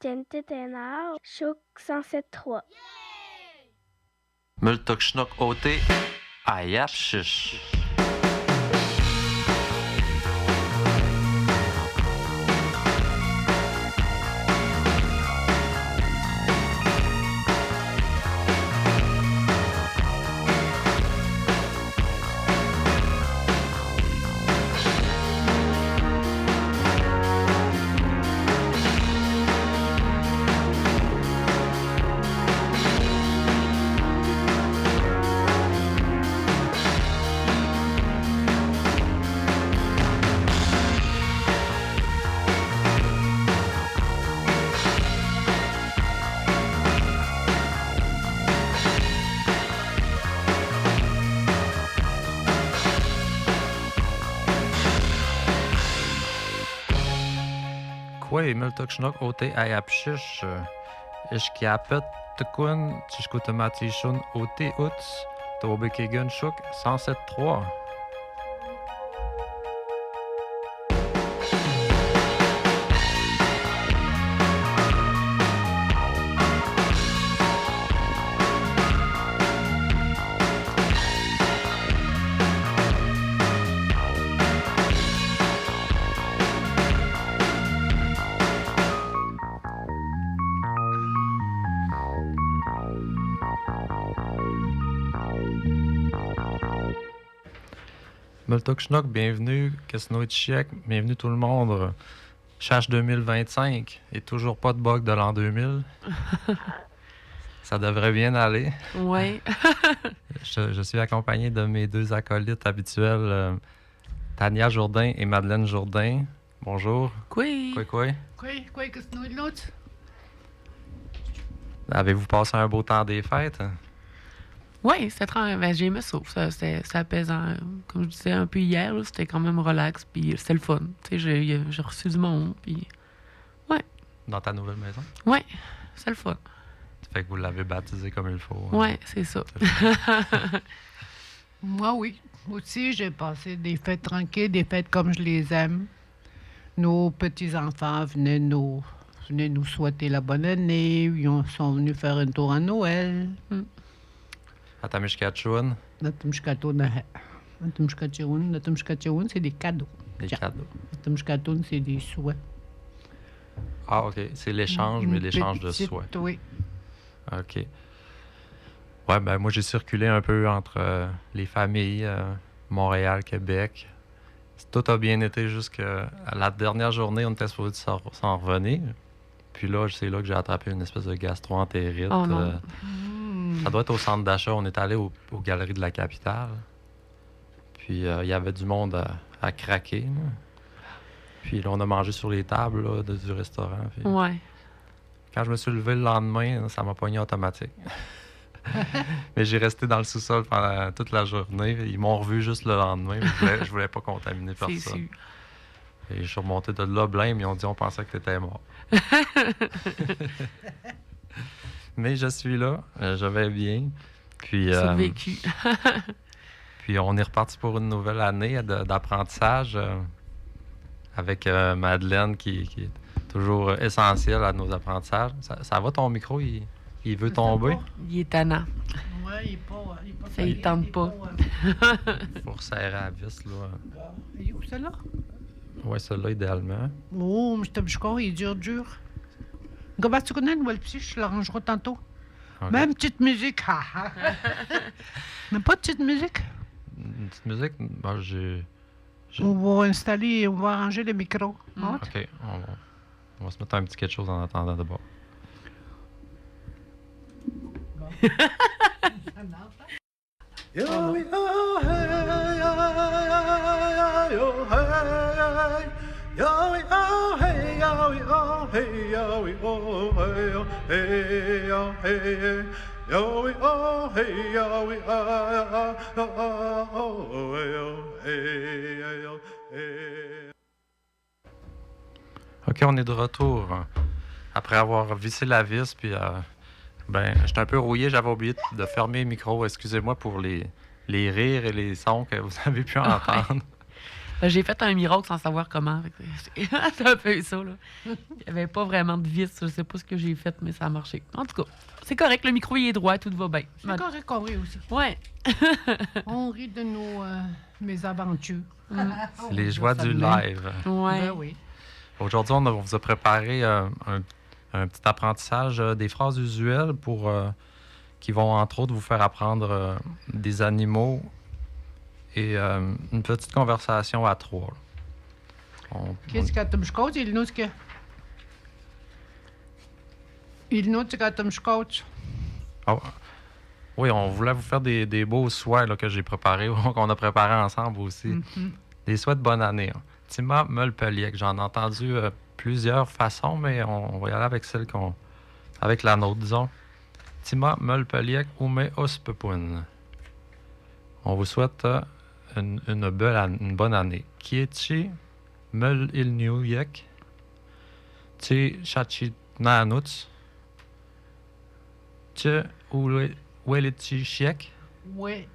Tentetenar, Choc 107.3. Multok Schnock OT, Ayap Shish. Quay Multok Schnock OT Ayap Shish. Ishkiapet Tukun Tishkutamati OT Uts Tobekegun Choc 107.3. Multok Schnock, bienvenue. Casino Chiec, bienvenue tout le monde. Chache 2025 et toujours pas de bug de l'an 2000. Ça devrait bien aller. Oui. Je suis accompagné de mes deux acolytes habituels, Tania Jourdain et Madeleine Jourdain. Bonjour. Quoi? Quoi, qu'est-ce que nous l'autre? Avez-vous passé un beau temps des fêtes? Oui, c'était très... Ben, j'ai aimé ça. C'était apaisant. Comme je disais un peu hier, là, c'était quand même relax, puis c'était le fun. Tu sais, j'ai reçu du monde, puis... Ouais. Dans ta nouvelle maison? Oui, c'est le fun. Ça fait que vous l'avez baptisé comme il faut. Oui, c'est ça. Moi, oui. Aussi, j'ai passé des fêtes tranquilles, des fêtes comme je les aime. Nos petits-enfants venaient nous souhaiter la bonne année. Ils sont venus faire un tour à Noël. À Tamishkatchoun? Natumshkatoun, c'est des cadeaux. Des cadeaux. Natumshkatoun, c'est des souhaits. Ah, OK. C'est l'échange, mais l'échange de souhaits. Oui. OK. Ouais, ben moi, j'ai circulé un peu entre les familles, Montréal, Québec. Tout a bien été jusqu'à la dernière journée. On était supposé s'en revenir. Puis là, c'est là que j'ai attrapé une espèce de gastro-entérite. Oh non. Ça doit être au centre d'achat. On est allé aux Galeries de la Capitale. Puis il y avait du monde à craquer. Là. Puis là, on a mangé sur les tables là, du restaurant. Puis... Ouais. Quand je me suis levé le lendemain, ça m'a pogné automatique. Mais j'ai resté dans le sous-sol pendant toute la journée. Ils m'ont revu juste le lendemain. Je voulais pas contaminer personne. C'est sûr. Et je suis remonté de là blême. Ils ont dit on pensait que tu étais mort. Mais je suis là. Je vais bien. Puis, Survécu. puis on est reparti pour une nouvelle année d'apprentissage avec Madeleine qui est toujours essentielle à nos apprentissages. Ça va ton micro? Il veut tomber? Il est tannant. Oui, il est pas... Ça, il tente pas. Pour serrer la vis, là. Il est où, celle-là? Oui, celle-là, idéalement. Oh, mais je crois, il est dur. Comment tu connais le petit, je l'arrangerai tantôt. Okay. Même petite musique. Mais pas de petite musique. Une petite musique? Ben, On va installer, on va arranger le micro. OK. On va se mettre un petit quelque chose en attendant d'abord. Yo, yo, hey, yo, hey, yo, yo, hey, yo, yo, hey, yo, yo, hey, yo, hey, yo, yo, hey, yo, hey. OK, on est de retour. Après avoir vissé la vis, puis j'étais un peu rouillé, j'avais oublié de fermer le micro. Excusez-moi pour les rires et les sons que vous avez pu entendre. J'ai fait un miracle sans savoir comment. C'est un peu ça, là. Il n'y avait pas vraiment de vis. Je sais pas ce que j'ai fait, mais ça a marché. En tout cas, c'est correct. Le micro, il est droit. Tout va bien. C'est correct qu'on rit aussi. Ouais. On rit de mes aventures. C'est les joies du live. Ouais. Ben oui. Aujourd'hui, on vous a préparé un petit apprentissage des phrases usuelles qui vont, entre autres, vous faire apprendre des animaux et une petite conversation à trois. Qu'est-ce que tu me scotches? Il nous que. Il nous que tu me scotches. Oui, on voulait vous faire des beaux souhaits là, que j'ai préparés, qu'on a préparés ensemble aussi. Mm-hmm. Des souhaits de bonne année. Hein. Tima Mulpeliec, j'en ai entendu plusieurs façons, mais on va y aller avec avec la nôtre, disons. Tima Mulpeliec Ume Ospepun. On vous souhaite une bonne année. Kiechi Mul Ilniuyek. Ti Chachi Nanuts. Tche Weliti Chiek. Oui.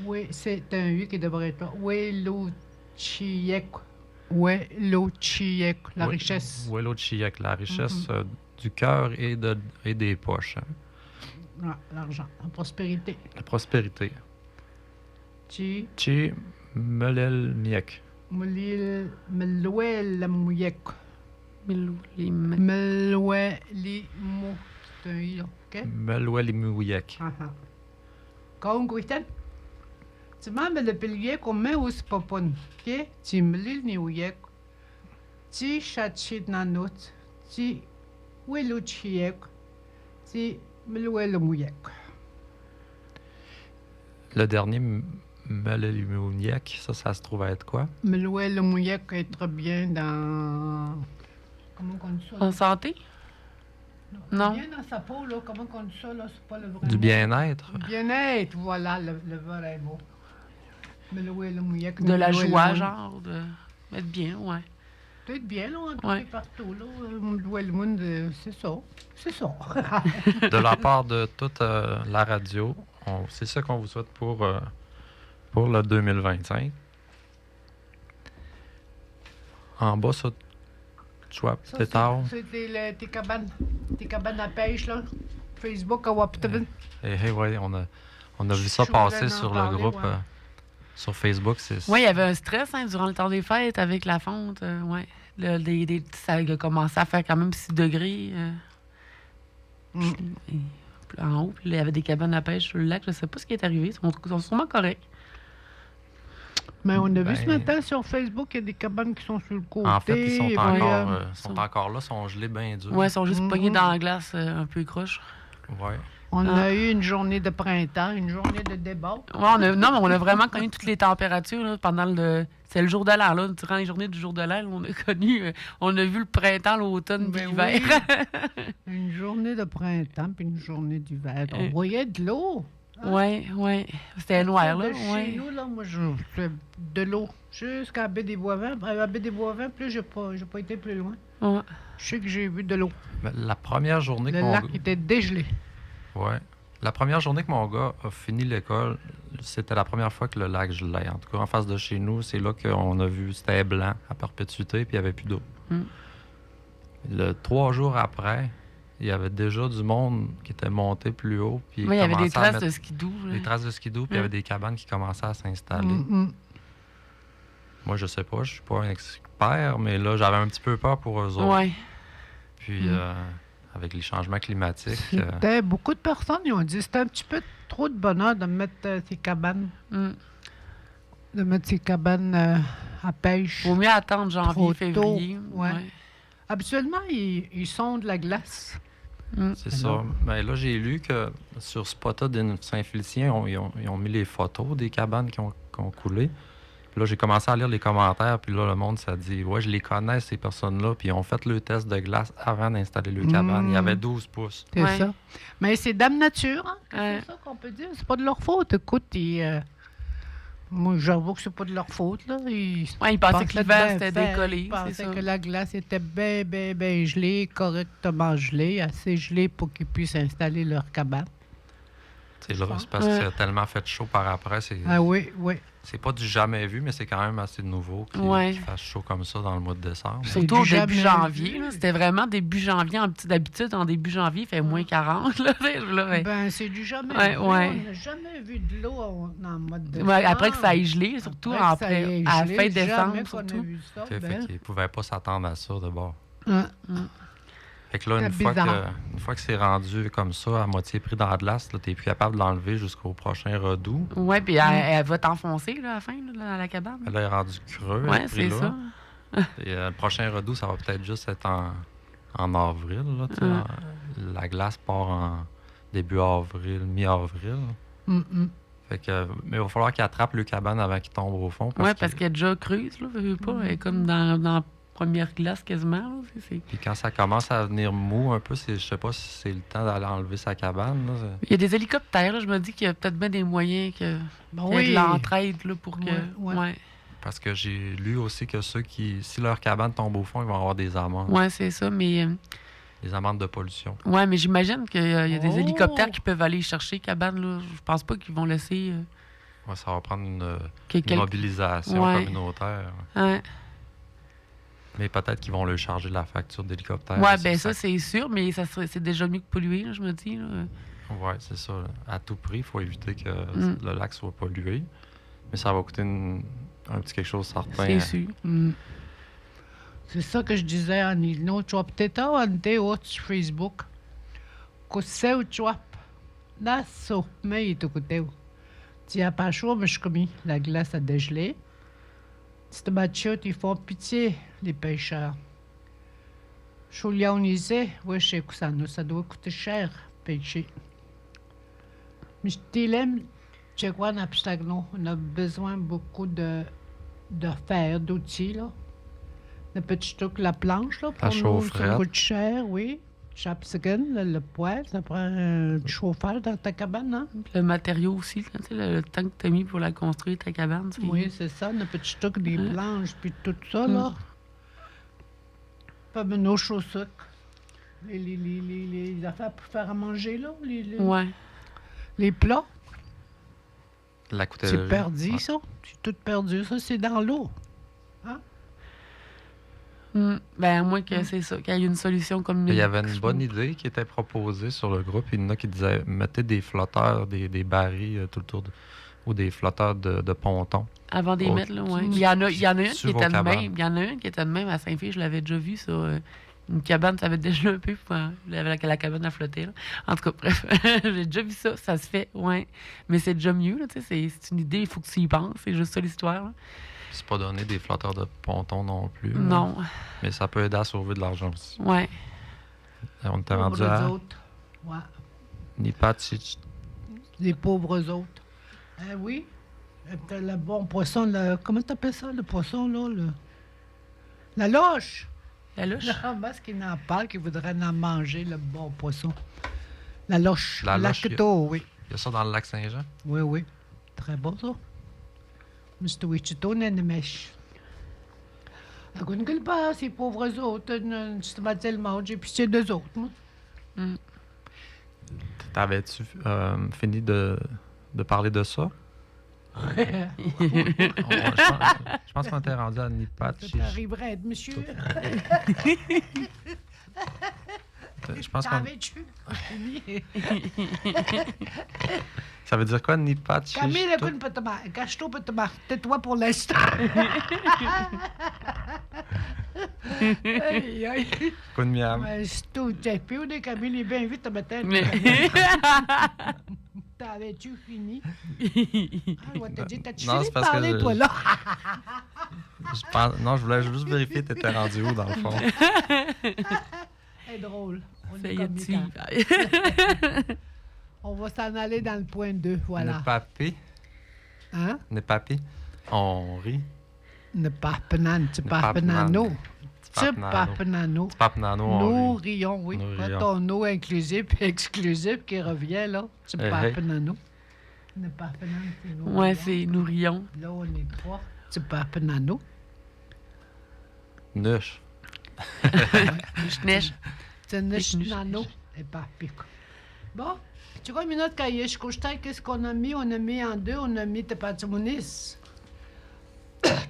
Oui, c'est un U qui devrait être là. Welochiek. Welochiek, la richesse. Welochiek, la richesse du cœur et des poches. Hein. Ah, l'argent, la prospérité. La prospérité. Chi Melelmiek. Melouel Mouyek. Meloulim. Melouelimou. C'est un I, là. OK? Melouelimouiek. Quand Guitan? Tu m'as le pilier comme mais ou spopon. OK? Tu me l'île Niouiek. Tu chachit nanot. Tu Welouchiek. Tu Melouel Mouyek. Le dernier, Melouelimouiek, ça se trouve à être quoi? Melouel Mouyek est très bien dans. Comment on dit ça? En santé? Non. Bien dans sa peau, là. Comment on dit ça, là? C'est pas le vrai Du mot. bien-être? Bien-être, voilà le vrai mot. Melouel Mouyek. De la joie, genre. De mettre bien, ouais. Peut-être bien, là, un peu Ouais. partout, là. Melouel Mound, c'est ça. C'est ça. De la part de toute la radio, c'est ça qu'on vous souhaite pour le 2025. En bas, ça, tu vois, Ça, peut-être tard. c'est tes cabanes à pêche, là. Facebook, à Waptaben. Ouais, on a vu ça Je passer voulais sur en le parler, groupe, ouais. sur Facebook. Oui, il y avait un stress durant le temps des fêtes avec la fonte. Ouais. Ça a commencé à faire quand même 6 degrés. Et en haut, puis là, il y avait des cabanes à pêche sur le lac. Je ne sais pas ce qui est arrivé. Ils sont sûrement corrects. Mais on a vu ce Ben- matin sur Facebook, il y a des cabanes qui sont sur le côté. En fait, ils sont et encore là, sont gelés bien durs. Ouais, ils sont juste pognés Mhm. dans la glace un peu croche. Ouais. on Ah. a eu une journée de printemps, une journée de débat. Ouais, non, mais on a vraiment connu toutes les températures là, pendant le. C'est le jour de l'air, là. Durant les journées du jour de l'air, on a connu. On a vu le printemps, l'automne, puis Ben l'hiver. Une journée de printemps puis une journée d'hiver. On voyait de l'eau. Ouais. C'était noir, là. De chez Ouais. nous, là, moi, je fais de l'eau jusqu'à la baie des Boisvents. À la baie des Boisvents, plus j'ai pas été plus loin. Ouais. Je sais que j'ai vu de l'eau. Ben, la première journée Le que mon lac gars... était dégelé. Ouais. La première journée que mon gars a fini l'école, c'était la première fois que le lac gelait. En tout cas, en face de chez nous, c'est là qu'on a vu, c'était blanc à perpétuité, puis il n'y avait plus d'eau. Le 3 jours après, il y avait déjà du monde qui était monté plus haut. Puis Ouais, il y avait des commençait à traces mettre de skidoo. là. des traces de skidoo, puis il y avait des cabanes qui commençaient à s'installer. Moi, je sais pas, je suis pas un expert, mais là, j'avais un petit peu peur pour eux autres. Ouais. Puis, avec les changements climatiques, C'était beaucoup de personnes qui ont dit c'était un petit peu trop de bonheur de mettre ces cabanes. De mettre ces cabanes à pêche. Vaut mieux attendre janvier, Trop tôt, février. ouais. Habituellement, ils sondent la glace. c'est ça. Mais là, j'ai lu que sur Spotted in Saint-Félicien, ils ont mis les photos des cabanes qui ont coulé. Puis là, j'ai commencé à lire les commentaires, puis là, le monde, ça dit « Ouais, je les connais, ces personnes-là. » Puis ils ont fait le test de glace avant d'installer le cabane. Il y avait 12 pouces. C'est Ouais. ça. Mais c'est Dame Nature, hein? Ouais. C'est ça qu'on peut dire. C'est pas de leur faute. Écoute, moi, j'avoue que c'est pas de leur faute. Là. Ils Ouais, ils pensaient que pensaient l'hiver, bien c'était faire. décollé. Ils C'est pensaient ça. que la glace était bien gelée, correctement gelée, assez gelée pour qu'ils puissent installer leur cabane. C'est là, c'est parce que ça a tellement fait chaud par après. Ah oui, oui. C'est pas du jamais vu, mais c'est quand même assez nouveau qu'il fasse chaud comme ça dans le mois de décembre. C'est Surtout au du début jamais janvier. vu. Là. C'était vraiment début janvier. D'habitude, en début janvier, il fait moins 40. Là, ouais. Ben, c'est du jamais Ouais, vu. ouais. On n'a jamais vu de l'eau en mode de Ouais, après que ça ait gelé, surtout à la fin décembre. Jamais Surtout. qu'on a vu ça. Fait Ben. qu'ils pouvaient pas s'attendre à ça de bord. Hein. Fait que là, C'est une fois que c'est rendu comme ça, à moitié pris dans la glace, tu n'es plus capable de l'enlever jusqu'au prochain redout. Oui, puis elle va t'enfoncer là, à la fin, là, dans la cabane. Là, elle est rendue creux. Oui, elle est pris c'est là. ça. Et, le prochain redout, ça va peut-être juste être en avril. Là, tu sais, la glace part en début avril, mi-avril. Fait que, mais il va falloir qu'il attrape le cabane avant qu'il tombe au fond. Oui, parce qu'elle est déjà creuse, là, veux pas. Elle est comme dans la première glace quasiment. Là, Puis quand ça commence à venir mou un peu, je sais pas si c'est le temps d'aller enlever sa cabane. Là. Il y a des hélicoptères, là, je me dis qu'il y a peut-être bien des moyens qu'il y ait de l'entraide là, pour que. Ouais. Parce que j'ai lu aussi que ceux si leur cabane tombe au fond, ils vont avoir des amendes. Oui, c'est ça, mais. Des amendes de pollution. Oui, mais j'imagine qu'il y a des hélicoptères qui peuvent aller chercher cabane. Là. Je pense pas qu'ils vont laisser. Ouais, ça va prendre une Quelqu'un- mobilisation communautaire. Ouais. Mais peut-être qu'ils vont le charger de la facture d'hélicoptère. Oui, bien ça, c'est sûr, mais c'est déjà mieux que polluer, là, je me dis. Oui, c'est ça. Là. À tout prix, il faut éviter que le lac soit pollué. Mais ça va coûter un petit quelque chose certain. C'est sûr. C'est ça que je disais à Nino. Tu vas peut-être avoir sur Facebook. Cousseu, tu vois. Là, ça, mais il te coûtait. Tu n'as pas chaud, mais je commis. La glace a dégelé. C'est mathieu, ils font pitié, les pêcheurs. Julia, on disait, oui, chez Coussano, ça doit coûter cher, pêcher. Mais je t'aime, tu sais quoi, on a besoin beaucoup de fer, d'outils, là. Le petit truc, la planche, là, pour La nous, chaufferette. ça coûte cher, oui. Chapsicon, le poêle, ça prend du chauffage dans ta cabane, hein? Le matériau aussi, là, tu sais, le temps que tu as mis pour la construire, ta cabane. Oui, c'est ça, le petit truc, des planches, puis tout ça, là. Pas nos chaussures. Les affaires pour faire à manger, là. Ouais. Les plats. La coutellerie. C'est perdu, Ouais. ça. C'est tout perdu, ça. C'est dans l'eau. Ben, à moins que c'est ça, qu'il y ait une solution comme Il y avait une bonne idée qui était proposée sur le groupe. Il y en a qui disaient mettez des flotteurs, des barils tout autour ou des flotteurs de pontons. Avant des Oh, mettre, là, ouais. Il y en a une qui sur était vos de cabanes. même. Il y en a une qui était de même à Saint-Fille, je l'avais déjà vu sur une cabane, ça avait déjà un peu, la cabane à flotter. Là. En tout cas, bref, j'ai déjà vu ça, ça se fait, ouais. Mais c'est déjà mieux, là, tu sais, c'est une idée, il faut que tu y penses, c'est juste ça l'histoire. Là. C'est pas donné des flotteurs de pontons non plus. là. Non, Mais ça peut aider à sauver de l'argent aussi. ouais. On était rendu Pauvres à autres. Ouais. Nipatchich. Les pauvres autres. Ah oui. T'as le bon poisson, comment t'appelles ça, le poisson, là? La loche! La louche. La parce qu'il en parle, qu'il voudrait en manger, le bon poisson. La loche. La La loche, couteau, oui. Il y a ça dans le lac Saint-Jean. Oui, oui. Très bon, ça. Mr. Wichito, Nenemesh. Je connais pas ces pauvres autres. Je te m'as tellement, j'ai pitié d'eux autres, moi. T'avais-tu fini de parler de ça? Je pense qu'on était rendu à Nipatchich. Ça arriverait à être monsieur. Je pense qu'on... Savais-tu? Ça veut dire quoi, Nipatchich? Camille, écoute, peut-être, cache-toi, peut-être, tais-toi pour l'instant. Aïe, aïe. Coup de miam. C'est tout, j'ai pu, Camille est bien vite, matin. Mais- T'avais-tu fini? Ah, ouais, t'as dit, t'as-tu Non, fini c'est de parce que parler, toi, là? Non, je voulais juste vérifier t'étais rendu où, dans le fond. C'est drôle. On Ça est y comme est, les gars. On va s'en aller dans le point 2, voilà. Ne papi. Hein? Ne papi. On rit. Ne papenano, tu Ne papenano. Tu papenano. papenano. Papenano, Nous on rit. rions, oui. Nous Pas rions. ton no inclusif et exclusif qui revient, là. Tu Hey, hey. papenano. Ne papenano, c'est nous Ouais, rions. c'est nous rions. Là, on est trois. Tu papenano. Nush. Je neige. Tu Pique-niche. nano et papico. Bon, Tu vois, minute cahier, qu'est-ce qu'on a mis? On a mis en deux, on a mis Tepatumunis.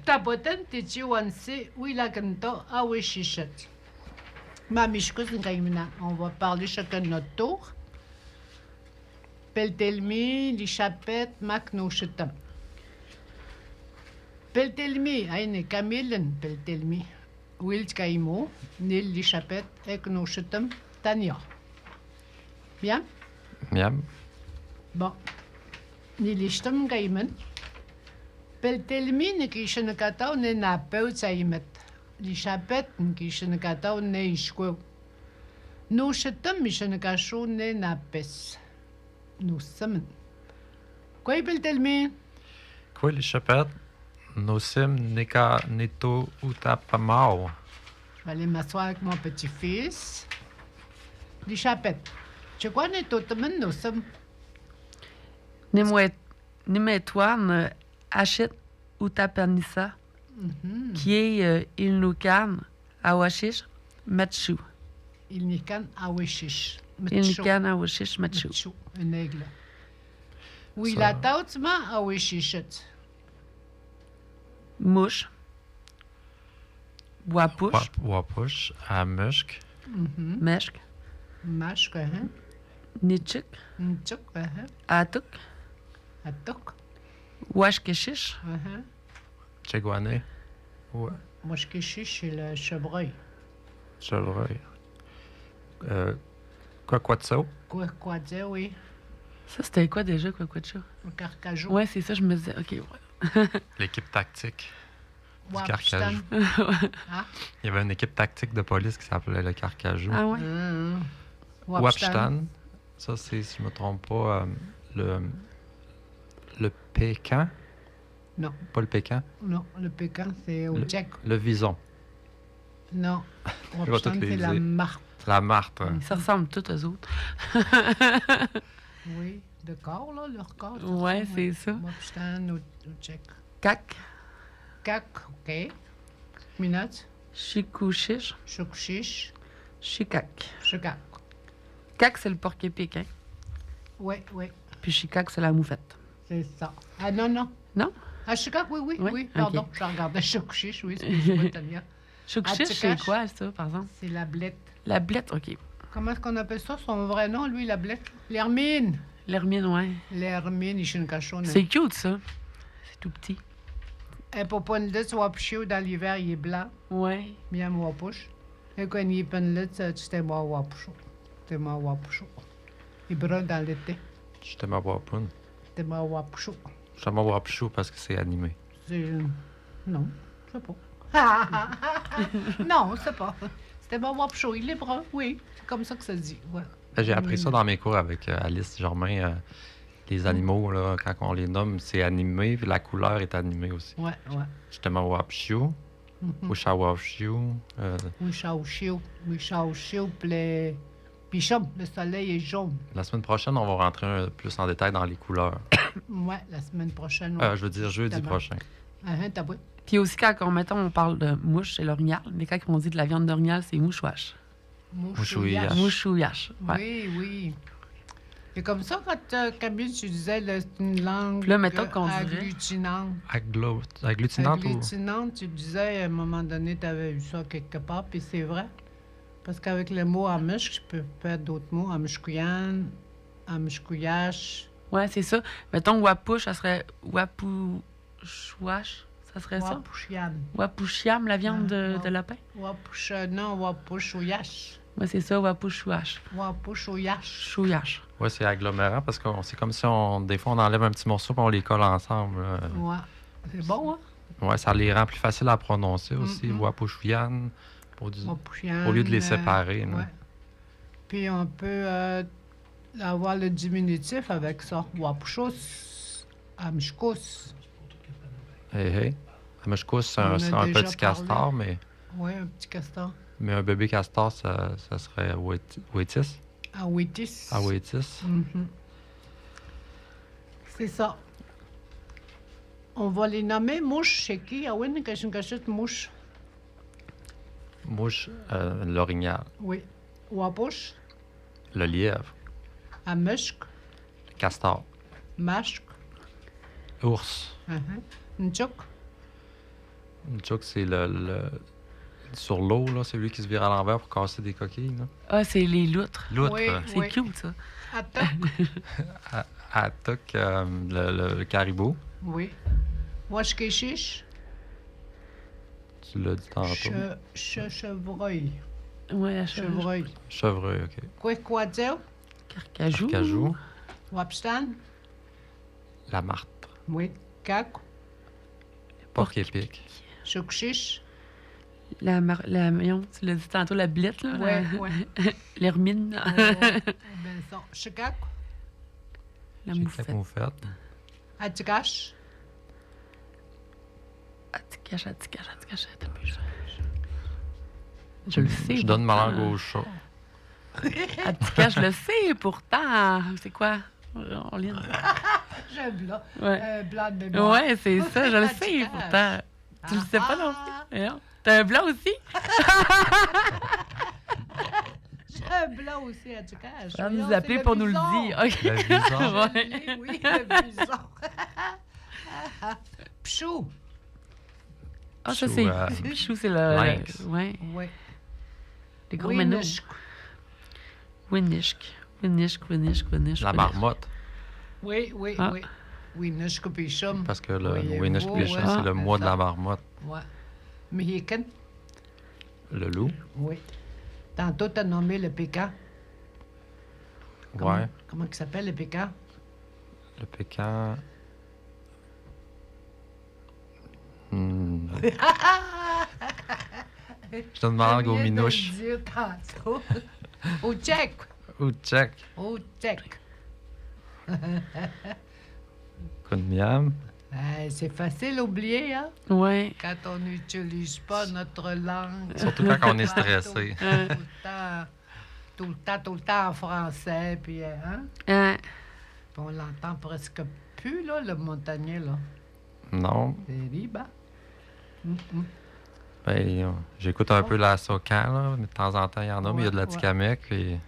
Tapoten, Titi, Wansi, oui, la Kanta, ah oui, Chichet. Mamishkus, on va parler chacun de notre tour. Peltelmi, Lichapet, Maknoshetam. Peltelmi, Aine Kamilin, Peltelmi. Wild Kaimo, Nil Lichapet, Eknoshetam, Tania. Bien? Miam. Bon. Nilishtam Gaiman. Peltelmi, Nikishanakata, Nenapeu, Saimet. Lichapet, Nikishanakata, Neishko. Noshetam, Mishanakasho, Nenapes. Nous sommes. Quoi, Peltelmi? Quoi, les chapettes? Nosim, Nika, Neto, Utapamao. Je vais aller m'asseoir avec mon petit-fils. Lichapet. Tu vois, nous sommes. Nimetouan, Achit Utapanissa, qui est Ilnukan, Awashish, Matchou. Il n'y qu'un Awishish. Ilnukan, Awashish, Matchou. Un aigle. Oui, Ça- la tautma Awishichet. Mouche. Wapush, Wapush, Amushk, Meshk, Mashk, Nichuk, Nchuk, Atuk, Atok, Washkeshish, Chegwane, ouais, Moshkishish, c'est le chevreuil. chevreuil. Quaquatso, Quoi dire, oui. Ça, c'était quoi déjà, quoi de ça? Le carcajou. Ouais, c'est ça, je me disais, OK, ouais. l'équipe tactique du Wapstan. Carcajou. Ah. Il y avait une équipe tactique de police qui s'appelait le Carcajou. Ah ouais? Wapstan, ça c'est, si je ne me trompe pas, le Pécan. Non. Pas le Pécan, Non, le pécan, c'est au Tchèque. le Vison. Non. vais Wapstan, toutes les c'est la dire. marque. La Marthe. Ça ressemble tous aux autres. Oui, de corps, là, leur corps. ça Ouais, ressemble, c'est ça. Wapstan au Tchèque. Cac, Kak, OK. Minute. Chikushish, Choukchiche. Chikak. Chukak. Cac, c'est le porc-épic, hein? Oui, oui, Puis Chikak, c'est la moufette. c'est ça. Ah non, non. Non? Ah, Chukak, oui, oui, Oui, oui. ok. Pardon, je regardais Choukchiche, oui, excuse-moi, Tania. Choukchish, c'est Chikash. quoi, ça, par exemple? C'est la blette. La blette, OK. Comment est-ce qu'on appelle ça, son vrai nom, lui, la blette? L'hermine. L'hermine, ouais. L'hermine, il chine cachonne. C'est cute, ça. C'est tout petit. Un poponlet, wapchio, dans l'hiver, il est blanc. Ouais. Miam wapush. Et quand il est penlet, c'était moi wapcho. C'était moi wapcho. Il est brun dans l'été. J'étais ma Wapoun. C'était moi wapcho. J'étais ma Wapchou parce que c'est animé. C'est... Non, je sais pas. Non, c'est pas. C'était moi wapcho. Il est brun, oui. C'est comme ça que ça se dit. Ouais. J'ai appris ça dans mes cours avec Alice Germain. Les animaux, là, quand on les nomme, c'est animé, puis la couleur est animée aussi. Ouais, ouais. J'étais ma Wapchou, Wishawapchou. Oui, chao-chiou. Oui, chao-chiou. Puis Pichum, le soleil est jaune. La semaine prochaine, on va rentrer plus en détail dans les couleurs. Ouais, la semaine prochaine. Je veux dire jeudi Justement. prochain. T'as vu? Puis aussi, quand on parle de mouche, c'est l'orignal. Mais quand on dit de la viande d'orignal, c'est mouchouache. Mouchouillache. Mouchouillache. Ouais. Oui, oui. Et comme ça, quand Camille, tu disais c'est une langue Puis là, mettons qu'on dirait- agglutinante. Agglutinante ou... Agglutinante, tu disais, à un moment donné, tu avais eu ça quelque part, puis c'est vrai. Parce qu'avec le mot amishk, je peux faire d'autres mots. Amishkuyan, amishkuyash, Ouais, c'est ça. Mettons, wapush, ça serait wapouchouache. Ça serait ça? wapushian. Wapouchiam, la viande de Ouais. lapin? Non, wapushuyash. Ouais, c'est ça, wapouchouache. Wapushuyash. Chouillache. Ouais, c'est agglomérant parce que c'est comme si des fois on enlève un petit morceau et on les colle ensemble. Là. Ouais. C'est bon, hein? Ouais, ça les rend plus faciles à prononcer aussi. Mhm. Wapouchouyan, au Wapushian, lieu de les séparer. là. ouais. Puis on peut avoir le diminutif avec ça. Wapushos, amishkos. Hey, hey. Amishkous, c'est On a un déjà petit parlé. castor, mais Oui, un petit castor. un bébé castor, ça serait Waitis. Awitis. Awaitis. Mhm. C'est ça. On va les nommer mouches chez qui? Ah oui, une cachette mouche. Mouche, l'orignal. Oui. Wapush, Le lièvre. amishk, Castor. Mashk. Ours. Nchuk. Une chouk, c'est sur l'eau, là, c'est lui qui se vire à l'envers pour casser des coquilles. Là. Ah, c'est les loutres. L'outre. Oui. C'est cute, ça. Atok. Atok, le caribou. Oui. Washkeshish. Tu l'as dit tantôt. Chevreuil. Ouais, à chevreuil. Chevreuil. Chevreuil, OK. Kwekwadzel. Carcajou. Cajou. Wapstan. La martre. Oui. Kak. Porc épic. Chukshish. Voyons, tu l'as dit tantôt, la blette, là. Ouais, ouais. L'hermine. Ben, ça. Chikak. La J'ai moufette. quatre moufettes. Atikash. Atikash. Attends un peu, je le sais. Je donne ma langue pourtant. au chat. Atikash, je le sais, pourtant. C'est quoi? On lit. J'ai un blanc. Ouais. Blanc de mémoire. Ouais, c'est ça, je le sais, Atikash. pourtant. Tu le sais pas non plus? Voyons. T'as un blanc aussi? J'ai un blanc aussi, Atikash. Va Voyons, nous appeler c'est pour nous bison. le dire. OK. Le bison. Ouais. Oui, le bison. Pchou. Ah, ça, Pichou, c'est Pichou, c'est le... lynx. Ouais, Oui. les gros ménos. Winishk. Winishk. La marmotte. Oui. Ah. Winishk Pichum. Parce que le Oui, Winnish beau, Pichum, ouais. c'est le Ah, mois de ça. la marmotte. Ouais. Mexican. Le loup. Oui. Tantôt, t'as nommé le pécan. Ouais. Comment il s'appelle, le pécan? Le pécan. Hmm. Je donne ma langue au minouche. Je viens de le dire tantôt. Au tchèque. Ou tchèque. Au tchèque. Coup de miam. C'est facile à oublier, hein? Ouais. Quand on n'utilise pas notre langue. Surtout quand on est Tout le stressé. temps, tout le temps en français, puis, hein? Hein. Puis on l'entend presque plus, là, le montagnais, là. Non. C'est libre, hein? Ben, j'écoute un peu la Socan, là. Mais de temps en temps, il y en a, mais il y a de la Ouais. Tikamek. Et...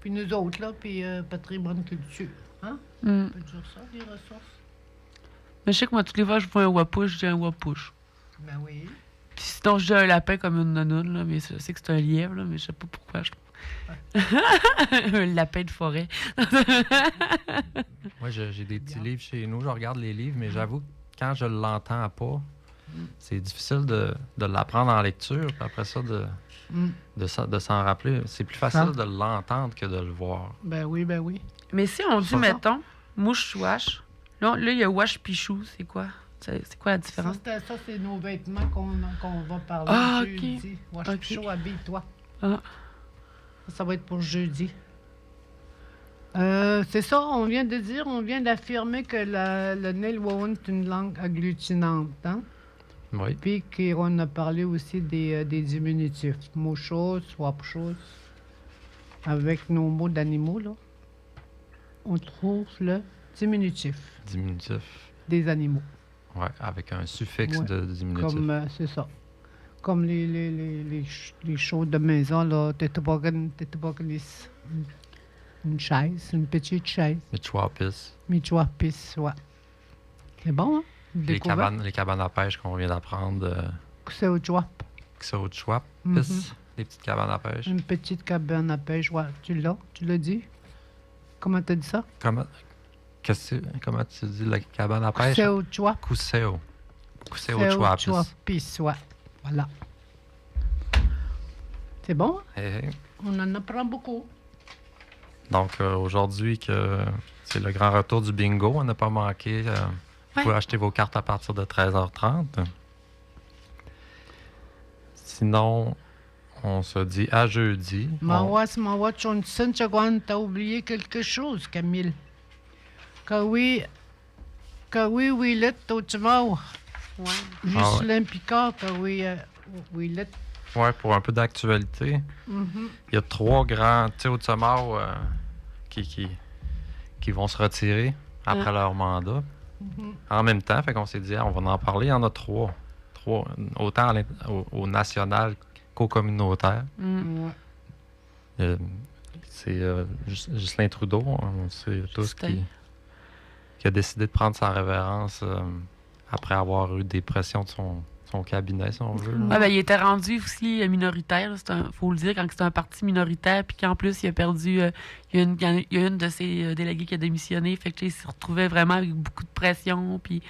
Puis nous autres, là, puis patrimoine culture. Hein? Mm. On peut dire ça, les ressources? Mais je sais que moi, toutes les fois, je vois un wapouche, je dis un wapouche. Ben oui. Puis sinon, je dis un lapin comme une nonoune, là, mais je sais que c'est un lièvre, là, mais je sais pas pourquoi, je trouve. Un lapin de forêt. Moi, j'ai des petits livres chez nous. Je regarde les livres, mais j'avoue que quand je l'entends pas, c'est difficile de l'apprendre en lecture. Puis après ça, de s'en rappeler. C'est plus facile Ah. de l'entendre que de le voir. Ben oui, ben oui. Mais si on dit, Ça. mettons, mouche-wash, là, il y a wash-pichou, c'est quoi? C'est quoi la différence? Ça, c'est nos vêtements qu'on va parler Ah, jeudi. Moi, je suis Ok. chaud, habille-toi. Ah. Ça va être pour jeudi. C'est ça, on vient d'affirmer que le Nilwaun est une langue agglutinante, hein? Oui. Puis qu'on a parlé aussi des diminutifs. Mouchos, swapchos. Avec nos mots d'animaux, là, on trouve le diminutif Diminutif. des animaux. Ouais, avec un suffixe Ouais. de diminutif. Comme, c'est ça. Comme les choses de maison, là, tétobaganis. Une chaise, une petite chaise. Michwapis. Michwapis, ouais. C'est bon, hein? Les cabanes à pêche qu'on vient d'apprendre. C'est au chouap. Xeochwapis. Mhm. Les petites cabanes à pêche. Une petite cabane à pêche, ouais. Tu l'as dit? Comment t'as dit ça? Comment tu dis la cabane à pêche? C'est au chouap. Kuseo. C'est Kuseo au chwapis. chouapis, ouais. Voilà. C'est bon, hein? Hey, hey. On en apprend beaucoup. Donc, aujourd'hui, que c'est le grand retour du bingo. On n'a pas manqué. Vous pouvez acheter vos cartes à partir de 13h30. Sinon, on se dit à jeudi. Mawa Johnson, t'as oublié quelque chose, Camille. Oui, Willet, tu vas. Ouais. Ghislain Picard, oui, Willet. Ouais, pour un peu d'actualité. Mhm. Il y a 3 grands Théo-Tsumau qui vont se retirer après leur mandat. Mhm. En même temps, fait qu'on s'est dit, on va en parler. Il y en a 3. Autant au national qu'au communautaire. Mm. Ouais. C'est Ghislain Trudeau, on sait tous Justin. qui... qui a décidé de prendre sa révérence après avoir eu des pressions de son cabinet, si on veut. là. Ouais, ben, il était rendu aussi minoritaire. Il faut le dire, quand c'est un parti minoritaire, puis qu'en plus, il a perdu. Il y a une de ses délégués qui a démissionné. Fait que, il se retrouvait vraiment avec beaucoup de pression. Puis,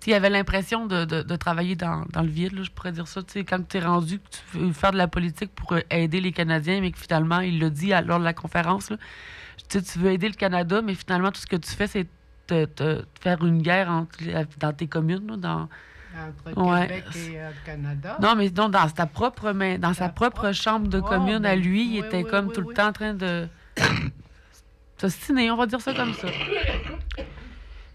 il avait l'impression de travailler dans le vide, là, je pourrais dire ça. Quand tu es rendu que tu veux faire de la politique pour aider les Canadiens, mais que finalement, il l'a dit lors de la conférence, là, tu veux aider le Canada, mais finalement, tout ce que tu fais, c'est de faire une guerre dans tes communes. Là, Entre Ouais. Québec et Canada. Non, mais non, dans sa propre chambre de commune à lui, il oui, était oui, comme oui, tout le oui. temps en train de s'ostiner, on va dire ça comme ça.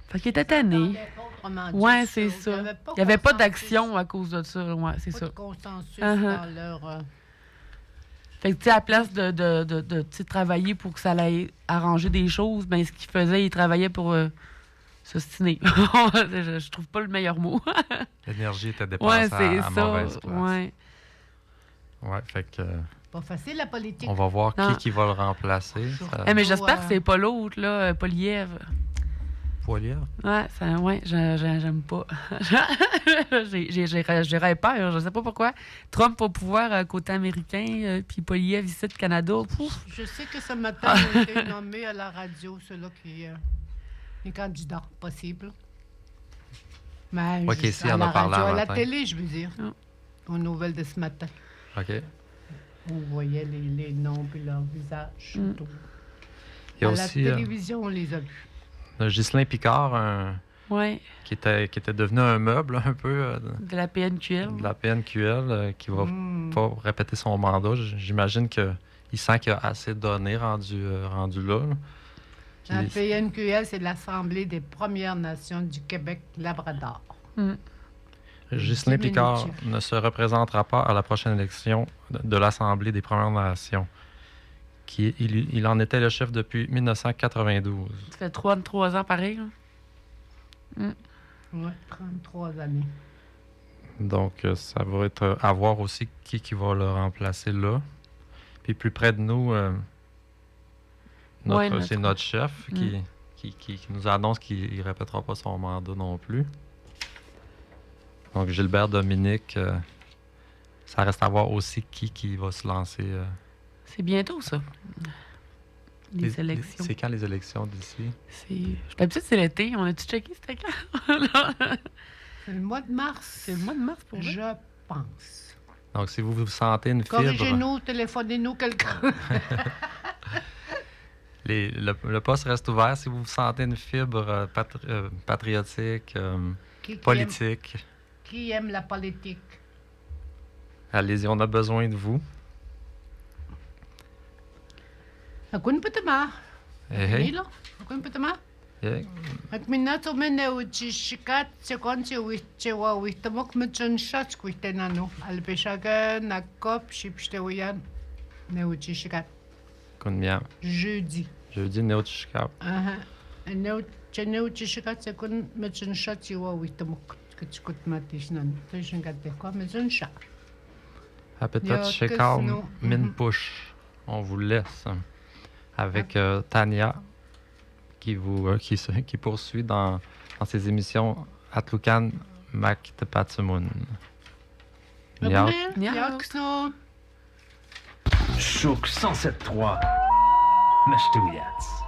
Fait qu'il était tanné. Autrement dit, Ouais, c'est ça. Il Il n'y avait pas consensus, d'action à cause de ça. Ouais, c'est pas ça. de consensus Uh-huh. dans leur... Fait que, tu sais, à la place de tu sais, travailler pour que ça allait arranger des choses, ben ce qu'il faisait, il travaillait pour s'ostiner. Je trouve pas le meilleur mot. L'énergie était Ouais, dépensée c'est à ça. mauvaise place. Ouais. Ouais, fait que Pas facile, la politique. on va voir Non. qui va le remplacer. Ça... Eh, mais j'espère que c'est pas l'autre, là, Poilievre. Poilievre? Ouais, j'aime pas. J'aurais peur, je sais pas pourquoi. Trump au pouvoir côté américain, puis Poilievre ici de Canada. Pouf. Je sais que ce matin, il a été nommé à la radio, ceux-là qui est candidat possible. Mais Ouais, juste Casey à en la a parlé radio, un à la matin. télé, je veux dire. Ah. Aux nouvelles de ce matin. OK. On voyait les noms puis leurs visages. Mm. Tout. Il y a à aussi la télévision, on les a vus. Ghislain Picard, Ouais, qui était devenu un meuble un peu de la PNQL. de la PNQL, qui va Mm. pas répéter son mandat. J'imagine qu'il sent qu'il a assez donné rendu là. La Qui- PNQL, c'est l'Assemblée des Premières Nations du Québec-Labrador. Mm. Ghislain Picard Diminutif. ne se représentera pas à la prochaine élection de l'Assemblée des Premières Nations. Il en était le chef depuis 1992. Ça fait 3 ans pareil. Là. Oui, 33 années. Donc, ça va être à voir aussi qui va le remplacer là. Puis plus près de nous, Ouais, c'est notre chef Mm. qui nous annonce qu'il ne répétera pas son mandat non plus. Donc, Gilbert Dominique, ça reste à voir aussi qui va se lancer. C'est bientôt, ça. Les élections. C'est quand les élections d'ici? D'habitude, c'est l'été. On a-tu checké, c'était quand? C'est le mois de mars. C'est le mois de mars pour vrai? Je pense. Donc, si vous sentez une fibre, Corrigez-nous, téléphonez-nous quelqu'un. le poste reste ouvert. Si vous sentez une fibre patriotique, Qui politique, qui aime la politique? allez-y, on a besoin de vous. Akun patama. Hey, Nilo? Akun patama. hey. Ak minato mene uchi shikat sekonsi uiche wa uitamok mutsun shots kuitenano. Alpeshaga nakop shipstewian. Ne uchi shikat. Kunmiam. Jeudi. Jeudi, Néo-Chicago. Ne uchi shikat sekon mutsun shots wa uitamok. Kitskut matisnan. Teshingat quoi mutsun shot. Habitat Yo, Chicago, Casino. Minpush. On vous laisse avec Tania qui poursuit dans ses émissions Atlukan Mak Tepatsumun. Miaou. Miaou. Yaksno. Chouk 107.3 Meshtouyats.